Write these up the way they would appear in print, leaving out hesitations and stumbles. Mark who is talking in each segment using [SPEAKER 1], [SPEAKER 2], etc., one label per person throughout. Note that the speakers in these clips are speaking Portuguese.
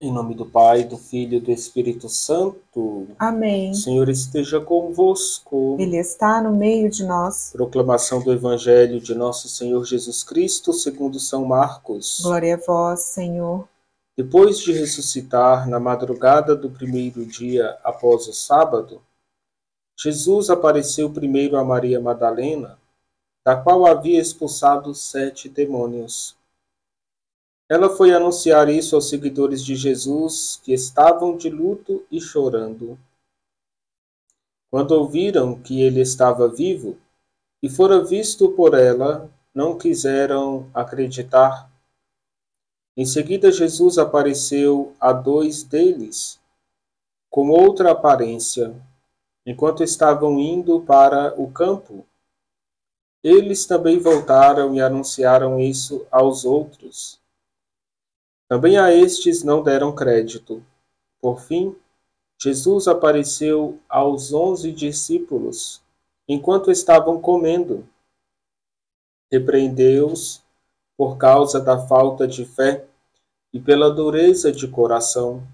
[SPEAKER 1] Em nome do Pai, do Filho e do Espírito Santo. O
[SPEAKER 2] Amém.
[SPEAKER 1] Senhor esteja convosco.
[SPEAKER 2] Ele está no meio de nós.
[SPEAKER 1] Proclamação do Evangelho de nosso Senhor Jesus Cristo, segundo São Marcos.
[SPEAKER 2] Glória a vós, Senhor.
[SPEAKER 1] Depois de ressuscitar na madrugada do primeiro dia após o sábado, Jesus apareceu primeiro a Maria Madalena, da qual havia expulsado 7 demônios. Ela foi anunciar isso aos seguidores de Jesus, que estavam de luto e chorando. Quando ouviram que ele estava vivo e fora visto por ela, não quiseram acreditar. Em seguida, Jesus apareceu a 2 deles, com outra aparência, enquanto estavam indo para o campo. Eles também voltaram e anunciaram isso aos outros. Também a estes não deram crédito. Por fim, Jesus apareceu aos 11 discípulos, enquanto estavam comendo. Repreendeu-os por causa da falta de fé e pela dureza de coração,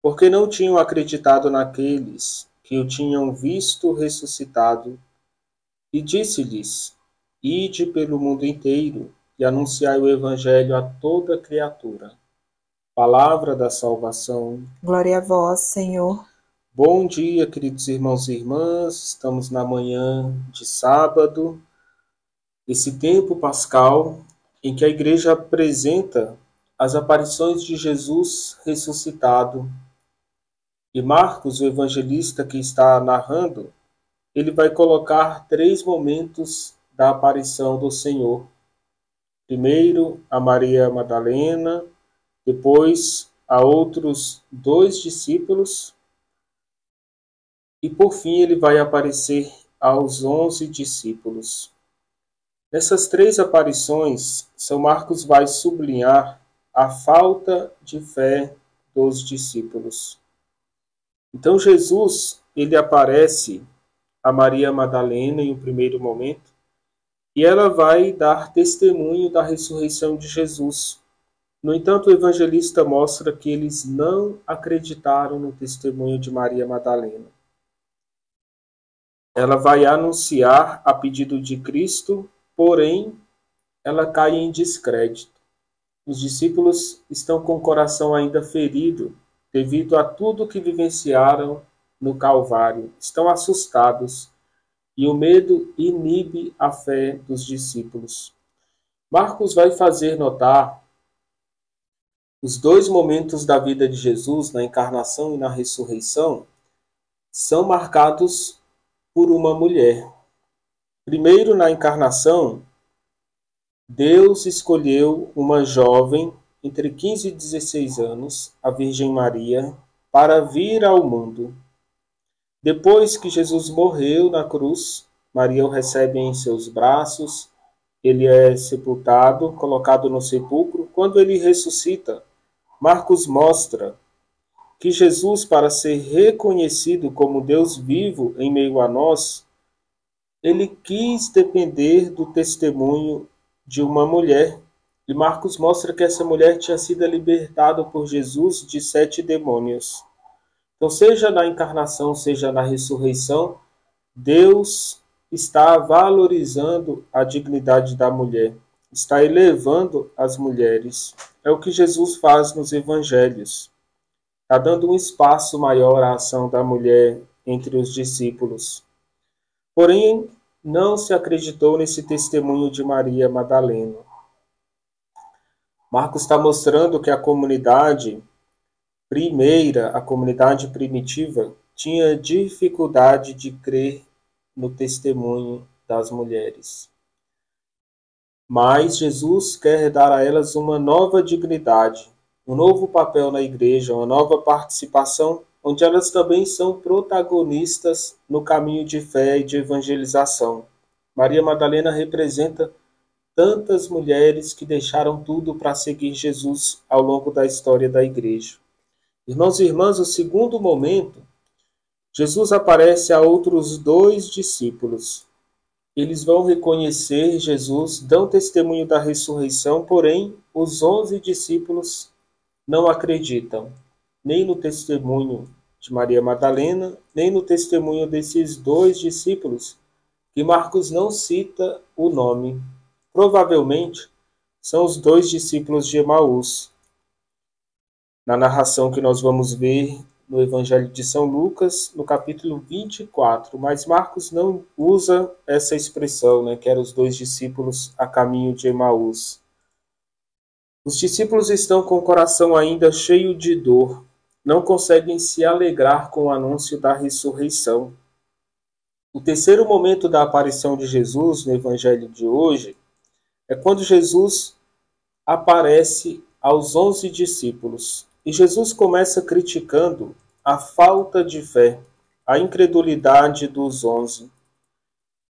[SPEAKER 1] porque não tinham acreditado naqueles que o tinham visto ressuscitado, e disse-lhes: Ide pelo mundo inteiro e anunciai o Evangelho a toda criatura. Palavra da salvação.
[SPEAKER 2] Glória a vós, Senhor.
[SPEAKER 1] Bom dia, queridos irmãos e irmãs. Estamos na manhã de sábado, esse tempo pascal em que a igreja apresenta as aparições de Jesus ressuscitado. E Marcos, o evangelista que está narrando, ele vai colocar 3 momentos da aparição do Senhor. Primeiro, a Maria Madalena, depois a outros 2 discípulos, e por fim ele vai aparecer aos 11 discípulos. Nessas 3 aparições, São Marcos vai sublinhar a falta de fé dos discípulos. Então Jesus, ele aparece a Maria Madalena em um primeiro momento, e ela vai dar testemunho da ressurreição de Jesus. No entanto, o evangelista mostra que eles não acreditaram no testemunho de Maria Madalena. Ela vai anunciar a pedido de Cristo, porém, ela cai em descrédito. Os discípulos estão com o coração ainda ferido devido a tudo que vivenciaram no Calvário. Estão assustados e o medo inibe a fé dos discípulos. Marcos vai fazer notar os 2 momentos da vida de Jesus, na encarnação e na ressurreição, são marcados por uma mulher. Primeiro, na encarnação, Deus escolheu uma jovem entre 15 e 16 anos, a Virgem Maria, para vir ao mundo. Depois que Jesus morreu na cruz, Maria o recebe em seus braços, ele é sepultado, colocado no sepulcro. Quando ele ressuscita, Marcos mostra que Jesus, para ser reconhecido como Deus vivo em meio a nós, ele quis depender do testemunho de uma mulher. E Marcos mostra que essa mulher tinha sido libertada por Jesus de 7 demônios. Então, seja na encarnação, seja na ressurreição, Deus está valorizando a dignidade da mulher, está elevando as mulheres. É o que Jesus faz nos evangelhos. Está dando um espaço maior à ação da mulher entre os discípulos. Porém, não se acreditou nesse testemunho de Maria Madalena. Marcos está mostrando que a comunidade primeira, a comunidade primitiva, tinha dificuldade de crer no testemunho das mulheres. Mas Jesus quer dar a elas uma nova dignidade, um novo papel na igreja, uma nova participação, onde elas também são protagonistas no caminho de fé e de evangelização. Maria Madalena representa tantas mulheres que deixaram tudo para seguir Jesus ao longo da história da igreja. Irmãos e irmãs, o segundo momento, Jesus aparece a outros 2 discípulos. Eles vão reconhecer Jesus, dão testemunho da ressurreição, porém, os 11 discípulos não acreditam nem no testemunho de Maria Madalena, nem no testemunho desses dois discípulos, que Marcos não cita o nome. Provavelmente são os dois discípulos de Emaús. Na narração que nós vamos ver no Evangelho de São Lucas, no capítulo 24, mas Marcos não usa essa expressão, né, que eram os dois discípulos a caminho de Emaús. Os discípulos estão com o coração ainda cheio de dor, não conseguem se alegrar com o anúncio da ressurreição. O terceiro momento da aparição de Jesus no Evangelho de hoje é quando Jesus aparece aos 11 discípulos. E Jesus começa criticando a falta de fé, a incredulidade dos 11,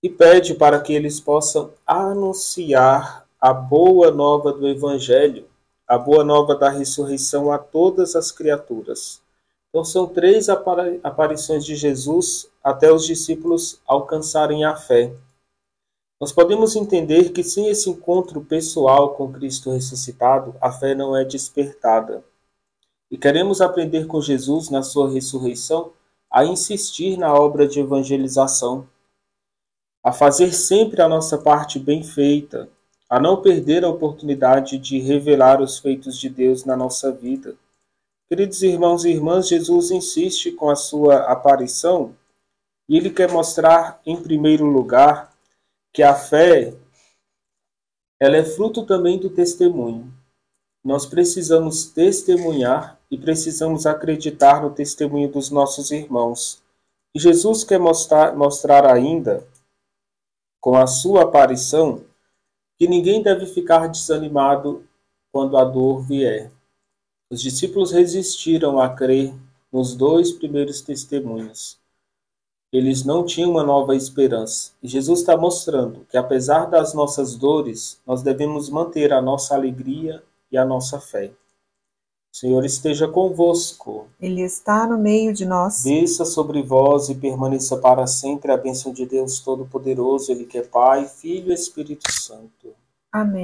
[SPEAKER 1] e pede para que eles possam anunciar a boa nova do Evangelho, a boa nova da ressurreição a todas as criaturas. Então são 3 aparições de Jesus até os discípulos alcançarem a fé. Nós podemos entender que sem esse encontro pessoal com Cristo ressuscitado, a fé não é despertada. E queremos aprender com Jesus, na sua ressurreição, a insistir na obra de evangelização, a fazer sempre a nossa parte bem feita, a não perder a oportunidade de revelar os feitos de Deus na nossa vida. Queridos irmãos e irmãs, Jesus insiste com a sua aparição e ele quer mostrar, em primeiro lugar, que a fé ela é fruto também do testemunho. Nós precisamos testemunhar e precisamos acreditar no testemunho dos nossos irmãos. E Jesus quer mostrar ainda, com a sua aparição, que ninguém deve ficar desanimado quando a dor vier. Os discípulos resistiram a crer nos 2 primeiros testemunhos. Eles não tinham uma nova esperança. E Jesus está mostrando que, apesar das nossas dores, nós devemos manter a nossa alegria e a nossa fé. O Senhor esteja convosco.
[SPEAKER 2] Ele está no meio de nós.
[SPEAKER 1] Desça sobre vós e permaneça para sempre a bênção de Deus Todo-Poderoso, Ele que é Pai, Filho e Espírito Santo.
[SPEAKER 2] Amém.